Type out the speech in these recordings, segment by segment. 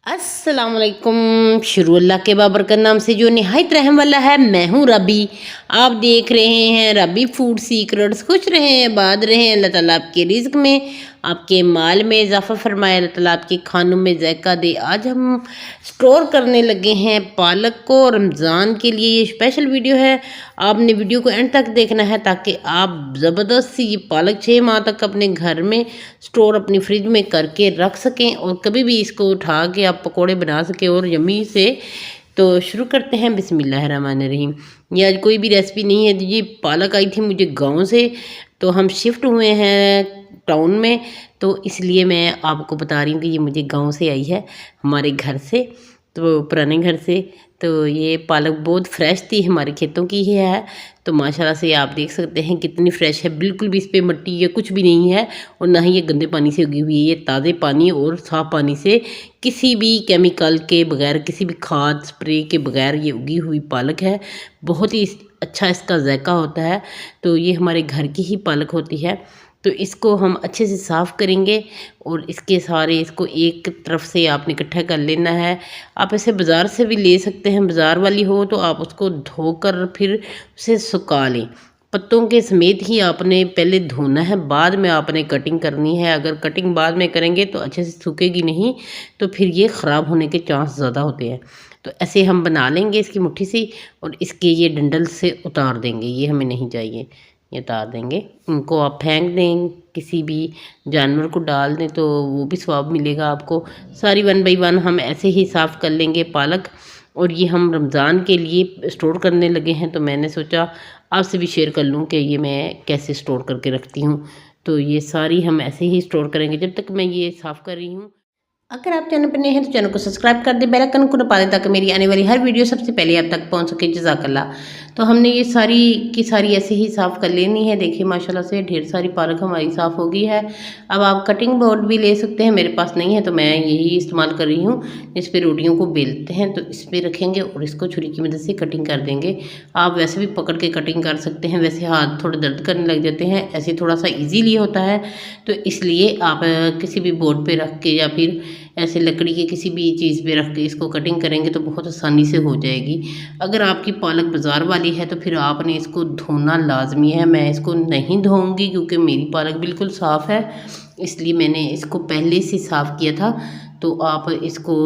अस्सलाम वालेकुम। शुरू अल्लाह के बाबरकत नाम से जो नहायत रहम वाला है। मैं हूँ रबी। आप देख रहे हैं रबी फूड सीक्रेट्स। खुश रहें, आबाद रहें। अल्लाह ताला आपके रिज़्क में, आपके माल में इजाफ़ा फरमाए। अल्लाह ताला आपके खानों में ज़ायका दे। आज हम स्टोर करने लगे हैं पालक को रमज़ान के लिए। ये स्पेशल वीडियो है, आपने वीडियो को एंड तक देखना है ताकि आप ज़बरदस्त सी ये पालक 6 माह तक अपने घर में स्टोर अपनी फ्रिज में करके रख सकें और कभी भी इसको उठा के आप पकोड़े बना सकें और यम्मी से। तो शुरू करते हैं बिस्मिल्लाहिर्रहमानिर्रहीम। ये आज कोई भी रेसिपी नहीं है, ये पालक आई थी मुझे गांव से, तो हम शिफ्ट हुए हैं टाउन में, तो इसलिए मैं आपको बता रही हूँ कि ये मुझे गांव से आई है, हमारे घर से, तो पुराने घर से। तो ये पालक बहुत फ़्रेश थी, हमारे खेतों की ही है। तो माशाल्लाह से आप देख सकते हैं कितनी फ़्रेश है, बिल्कुल भी इस पर मिट्टी या कुछ भी नहीं है और ना ही ये गंदे पानी से उगी हुई है। ये ताज़े पानी और साफ़ पानी से, किसी भी केमिकल के बगैर, किसी भी खाद स्प्रे के बगैर ये उगी हुई पालक है। बहुत ही अच्छा इसका जायका होता है। तो ये हमारे घर की ही पालक होती है। तो इसको हम अच्छे से साफ़ करेंगे और इसके सारे इसको एक तरफ से आपने इकट्ठा कर लेना है। आप इसे बाज़ार से भी ले सकते हैं, बाज़ार वाली हो तो आप उसको धोकर फिर उसे सुखा लें। पत्तों के समेत ही आपने पहले धोना है, बाद में आपने कटिंग करनी है। अगर कटिंग बाद में करेंगे तो अच्छे से सूखेगी नहीं, तो फिर ये ख़राब होने के चांस ज़्यादा होते हैं। तो ऐसे हम बना लेंगे इसकी मुट्ठी सी और इसके ये डंडल से उतार देंगे, ये हमें नहीं चाहिए, ये उतार देंगे। उनको आप फेंक दें, किसी भी जानवर को डाल दें तो वो भी स्वाब मिलेगा आपको। सारी 1 बाई 1 हम ऐसे ही साफ़ कर लेंगे पालक। और ये हम रमज़ान के लिए स्टोर करने लगे हैं, तो मैंने सोचा आपसे भी शेयर कर लूँ कि ये मैं कैसे स्टोर करके रखती हूँ। तो ये सारी हम ऐसे ही स्टोर करेंगे जब तक मैं ये साफ़ कर रही हूँ। अगर आप चैनल पर नए हैं तो चैनल को सब्सक्राइब कर दें, बेल आइकन को दबा दें ताकि मेरी आने वाली हर वीडियो सबसे पहले आप तक पहुंच सके। जज़ाकल्लाह। तो हमने ये सारी की सारी ऐसे ही साफ़ कर लेनी है। देखिए माशाल्लाह से ढेर सारी पालक हमारी साफ़ हो गई है। अब आप कटिंग बोर्ड भी ले सकते हैं, मेरे पास नहीं है तो मैं यही इस्तेमाल कर रही हूँ। इस पर रोटियों को बेलते हैं तो इस पर रखेंगे और इसको छुरी की मदद से कटिंग कर देंगे। आप वैसे भी पकड़ के कटिंग कर सकते हैं, वैसे हाथ थोड़े दर्द करने लग जाते हैं, ऐसे थोड़ा सा ईजीली होता है। तो इसलिए आप किसी भी बोर्ड पर रख के या फिर ऐसे लकड़ी के किसी भी चीज़ पे रख के इसको कटिंग करेंगे तो बहुत आसानी से हो जाएगी। अगर आपकी पालक बाज़ार वाली है तो फिर आपने इसको धोना लाजमी है। मैं इसको नहीं धोऊंगी क्योंकि मेरी पालक बिल्कुल साफ़ है, इसलिए मैंने इसको पहले से साफ़ किया था। तो आप इसको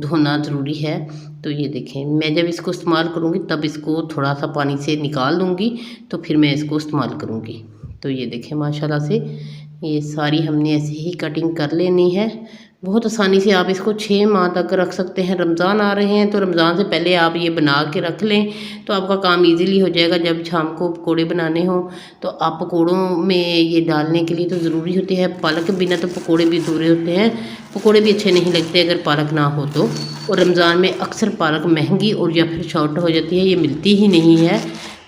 धोना ज़रूरी है। तो ये देखें, मैं जब इसको इस्तेमाल करूँगी तब इसको थोड़ा सा पानी से निकाल दूँगी, तो फिर मैं इसको इस्तेमाल करूँगी। तो ये देखें माशाल्लाह से ये सारी हमने ऐसे ही कटिंग कर लेनी है। बहुत आसानी से आप इसको 6 माह तक रख सकते हैं। रमज़ान आ रहे हैं तो रमज़ान से पहले आप ये बना के रख लें तो आपका काम इजीली हो जाएगा। जब शाम को पकोड़े बनाने हों तो आप पकोड़ों में ये डालने के लिए तो ज़रूरी होती है पालक, के बिना तो पकोड़े भी अधूरे होते हैं। पकोड़े भी अच्छे नहीं लगते अगर पालक ना हो तो। और रमज़ान में अक्सर पालक महंगी और या फिर शॉर्ट हो जाती है, ये मिलती ही नहीं है।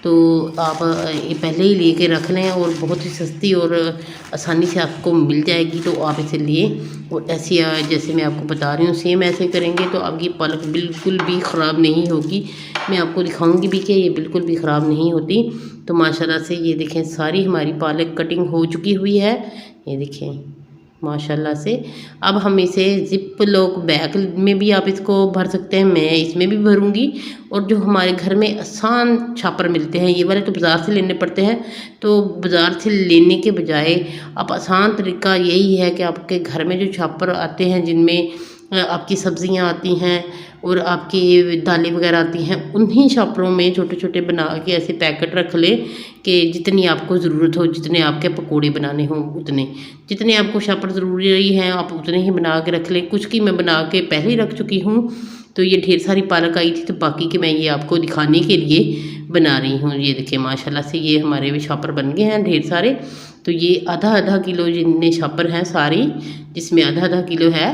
तो आप ये पहले ही लेके रख लें और बहुत ही सस्ती और आसानी से आपको मिल जाएगी, तो आप इसे लिए। और ऐसे जैसे मैं आपको बता रही हूँ सेम ऐसे करेंगे तो आपकी पालक बिल्कुल भी ख़राब नहीं होगी। मैं आपको दिखाऊंगी भी कि ये बिल्कुल भी ख़राब नहीं होती। तो माशाल्लाह से ये देखें सारी हमारी पालक कटिंग हो चुकी हुई है, ये देखें माशाल्लाह से। अब हम इसे ज़िप लॉक बैग में भी आप इसको भर सकते हैं, मैं इसमें भी भरूंगी। और जो हमारे घर में आसान छापर मिलते हैं, ये वाले तो बाज़ार से लेने पड़ते हैं, तो बाज़ार से लेने के बजाय आप आसान तरीका यही है कि आपके घर में जो छापर आते हैं जिनमें आपकी सब्ज़ियाँ आती हैं और आपकी दालें वगैरह आती हैं, उन्हीं छापरों में छोटे छोटे बना के ऐसे पैकेट रख लें कि जितनी आपको ज़रूरत हो, जितने आपके पकोड़े बनाने हों उतने, जितने आपको छापर ज़रूरी हैं आप उतने ही बना के रख लें। कुछ की मैं बना के पहले ही रख चुकी हूँ। तो ये ढेर सारी पालक आई थी तो बाकी के मैं ये आपको दिखाने के लिए बना रही हूँ। ये देखिए माशाल्लाह से ये हमारे भी छापर बन गए हैं ढेर सारे। तो ये आधा आधा किलो जितने छापर हैं सारी, जिसमें आधा आधा किलो है,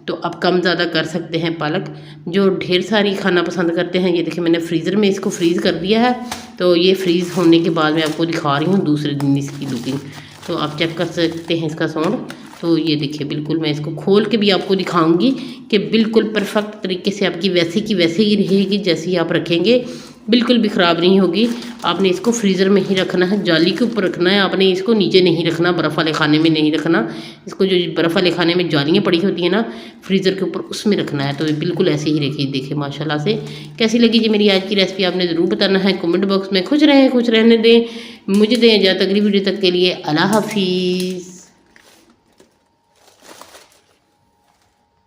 तो आप कम ज़्यादा कर सकते हैं पालक। जो ढेर सारी खाना पसंद करते हैं, ये देखिए मैंने फ्रीज़र में इसको फ्रीज़ कर दिया है। तो ये फ्रीज़ होने के बाद मैं आपको दिखा रही हूँ दूसरे दिन इसकी लुकिंग। तो आप चेक कर सकते हैं इसका साउंड। तो ये देखिए बिल्कुल मैं इसको खोल के भी आपको दिखाऊंगी कि बिल्कुल परफेक्ट तरीके से आपकी वैसे की वैसे ही रहेगी, जैसे ही आप रखेंगे बिल्कुल भी ख़राब नहीं होगी। आपने इसको फ्रीज़र में ही रखना है, जाली के ऊपर रखना है, आपने इसको नीचे नहीं रखना, बर्फ़ वाले खाने में नहीं रखना। इसको जो बर्फ़ वाले खाने में जालियाँ पड़ी होती हैं ना फ्रीज़र के ऊपर, उसमें रखना है। तो बिल्कुल ऐसे ही रखिए। देखिए माशाल्लाह से कैसी लगी जी मेरी आज की रेसिपी, आपने ज़रूर बताना है कमेंट बॉक्स में। खुश रहें, खुश रहने दें, मुझे दें इजाज़त अगली वीडियो तक के लिए। अल्लाह हाफिज़।